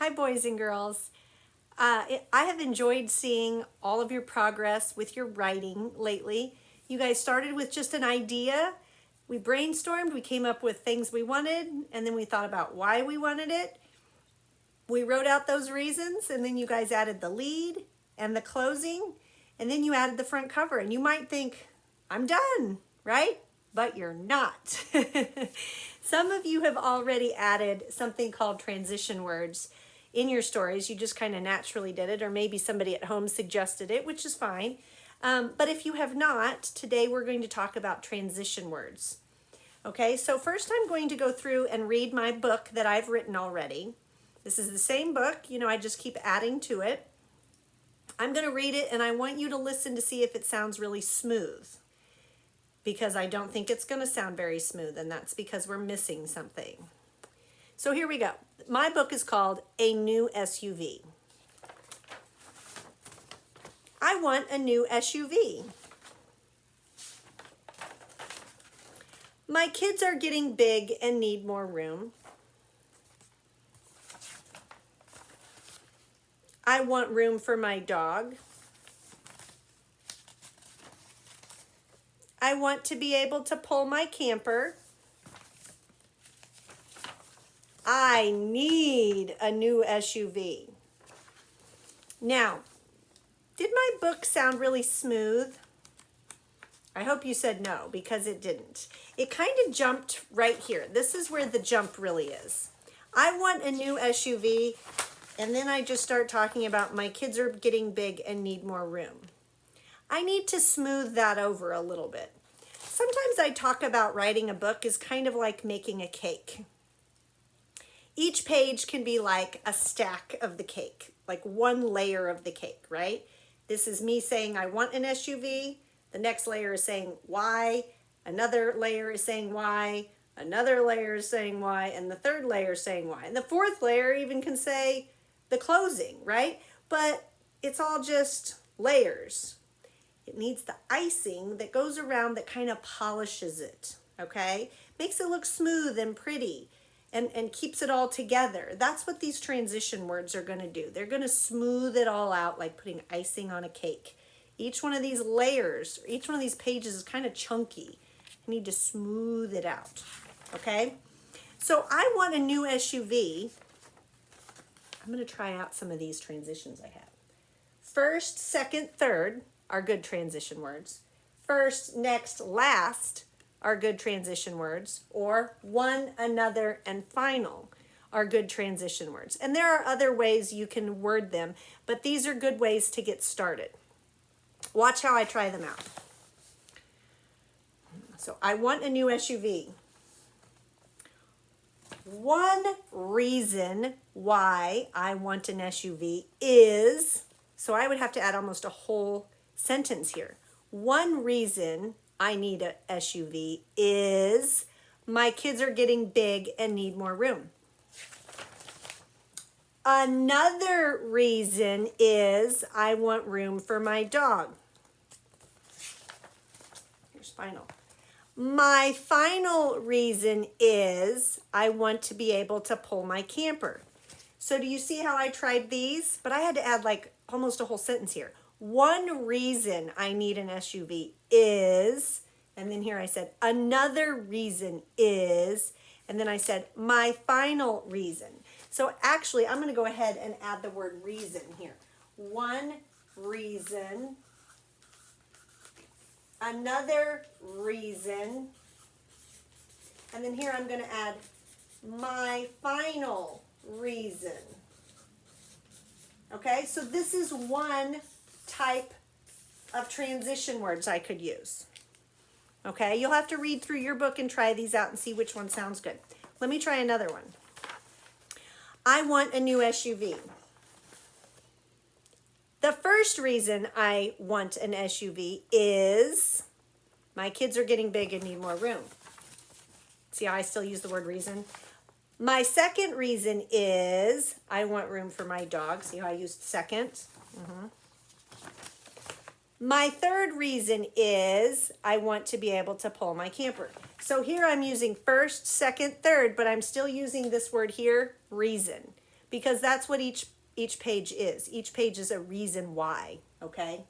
Hi, boys and girls. I have enjoyed seeing all of your progress with your writing lately. You guys started with just an idea. We brainstormed, we came up with things we wanted, and then we thought about why we wanted it. We wrote out those reasons, and then you guys added the lead and the closing, and then you added the front cover. And you might think, I'm done, right? But you're not. Some of you have already added something called transition words in your stories. You just kind of naturally did it, or maybe somebody at home suggested it, which is fine. But if you have not, today we're going to talk about transition words. Okay, so first I'm going to go through and read my book that I've written already. This is the same book, I just keep adding to it. I'm going to read it and I want you to listen to see if it sounds really smooth, because I don't think it's going to sound very smooth, and that's because we're missing something. So here we go. My book is called A New SUV. I want a new SUV. My kids are getting big and need more room. I want room for my dog. I want to be able to pull my camper. I need a new SUV. Now, did my book sound really smooth? I hope you said no, because it didn't. It kind of jumped right here. This is where the jump really is. I want a new SUV, and then I just start talking about my kids are getting big and need more room. I need to smooth that over a little bit. Sometimes I talk about writing a book is kind of like making a cake. Each page can be like a stack of the cake, like one layer of the cake, right? This is me saying I want an SUV. The next layer is saying why. Another layer is saying why. Another layer is saying why. And the third layer is saying why. And the fourth layer even can say the closing, right? But it's all just layers. It needs the icing that goes around that kind of polishes it, okay? Makes it look smooth and pretty and keeps it all together. That's what these transition words are going to do. They're going to smooth it all out like putting icing on a cake. Each one of these layers, each one of these pages is kind of chunky. You need to smooth it out, okay? So I want a new SUV. I'm going to try out some of these transitions I have. First, second, third are good transition words. First, next, last are good transition words. Or one, another, and final are good transition words. And there are other ways you can word them, but these are good ways to get started. Watch how I try them out. So I want a new SUV. One reason why I want an SUV is, so I would have to add almost a whole sentence here. One reason I need a SUV is my kids are getting big and need more room. Another reason is I want room for my dog. Here's final. My final reason is I want to be able to pull my camper. So do you see how I tried these? But I had to add like almost a whole sentence here. One reason I need an SUV is, and then here I said, another reason is, and then I said, my final reason. So actually, I'm going to go ahead and add the word reason here. One reason, another reason, and then here I'm going to add my final reason. Okay, so this is one type of transition words I could use. Okay, you'll have to read through your book and try these out and see which one sounds good. Let me try another one. I want a new SUV. The first reason I want an SUV is my kids are getting big and need more room. See how I still use the word reason? My second reason is I want room for my dog. See how I used second? My third reason is I want to be able to pull my camper. So here I'm using first, second, third, but I'm still using this word here, reason. because that's what each page is. Each page is a reason why, okay?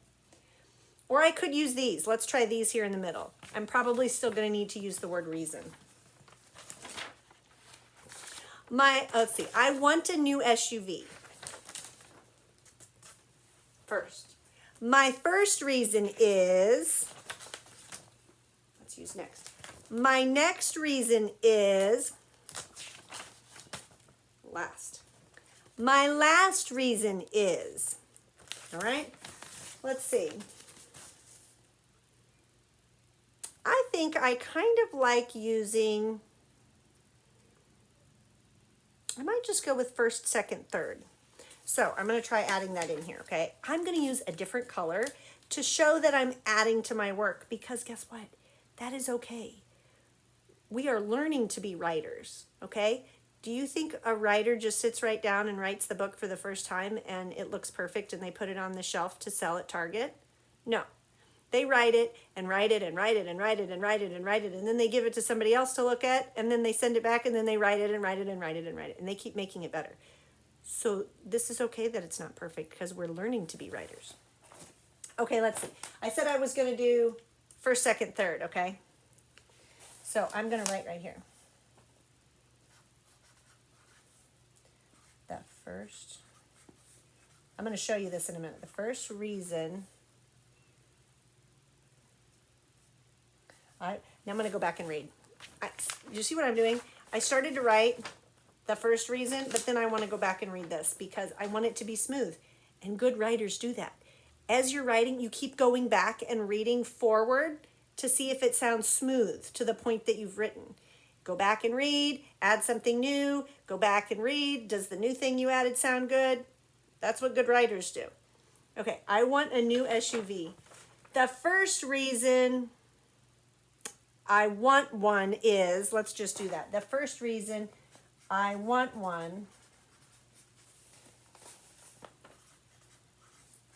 Or I could use these. Let's try these here in the middle. I'm probably still going to need to use the word reason. Let's see. I want a new SUV. First. My first reason is, let's use next. My next reason is, last. My last reason is, all right? Let's see. I think I kind of like using, I might just go with first, second, third. So I'm going to try adding that in here, okay? I'm going to use a different color to show that I'm adding to my work, because guess what? That is okay. We are learning to be writers, okay? Do you think a writer just sits right down and writes the book for the first time and it looks perfect and they put it on the shelf to sell at Target? No. They write it and write it and write it and write it and write it and write it, and then they give it to somebody else to look at, and then they send it back, and then they write it and write it and write it and write it, and they keep making it better. So this is okay that it's not perfect, because we're learning to be writers. Okay, let's see. I said I was going to do first, second, third, okay? So I'm going to write right here. The first, I'm going to show you this in a minute. The first reason, all right, now I'm going to go back and read. You see what I'm doing? I started to write the first reason, but then I want to go back and read this because I want it to be smooth. And good writers do that. As you're writing, you keep going back and reading forward to see if it sounds smooth to the point that you've written. Go back and read, add something new, go back and read. Does the new thing you added sound good? That's what good writers do. Okay, I want a new SUV. The first reason I want one is, let's just do that. The first reason I want one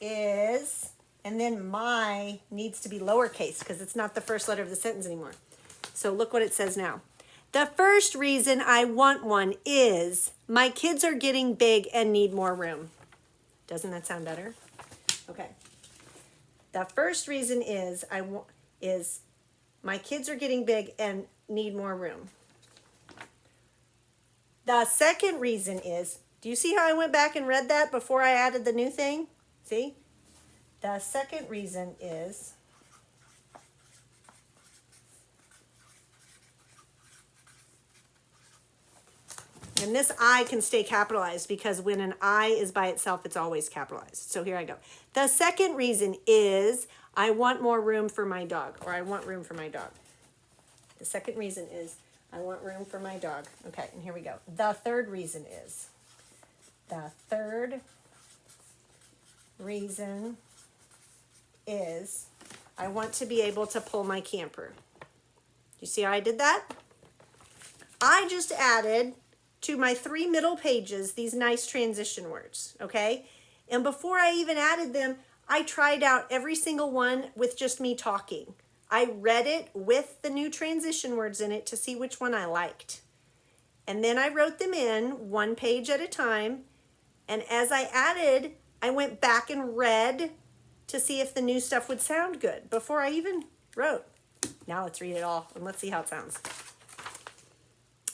is, and then my needs to be lowercase because it's not the first letter of the sentence anymore. So look what it says now. The first reason I want one is my kids are getting big and need more room. Doesn't that sound better? Okay. The first reason is my kids are getting big and need more room. The second reason is, do you see how I went back and read that before I added the new thing? See? The second reason is, and this I can stay capitalized because when an I is by itself, it's always capitalized. So here I go. The second reason is I want more room for my dog, or I want room for my dog. The second reason is I want room for my dog. Okay, and here we go. The third reason is, the third reason is I want to be able to pull my camper. You see how I did that? I just added to my 3 middle pages these nice transition words, okay? And before I even added them, I tried out every single one with just me talking. I read it with the new transition words in it to see which one I liked. And then I wrote them in 1 page at a time. And as I added, I went back and read to see if the new stuff would sound good before I even wrote. Now let's read it all and let's see how it sounds.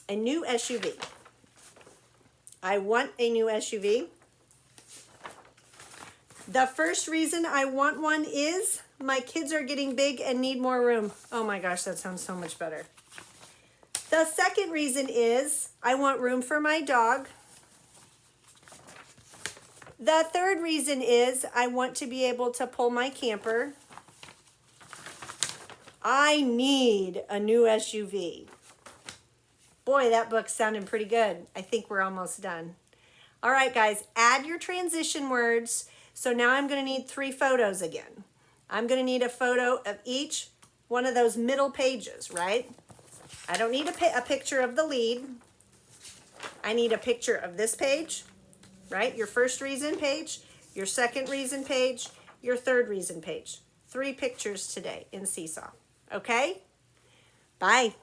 A new SUV. I want a new SUV. The first reason I want one is my kids are getting big and need more room. Oh my gosh, that sounds so much better. The second reason is I want room for my dog. The third reason is I want to be able to pull my camper. I need a new SUV. Boy, that book's sounding pretty good. I think we're almost done. All right, guys, add your transition words. So now I'm going to need 3 photos again. I'm going to need a photo of each one of those middle pages, right? I don't need a picture of the lead. I need a picture of this page, right? Your first reason page, your second reason page, your third reason page. 3 pictures today in Seesaw. Okay? Bye.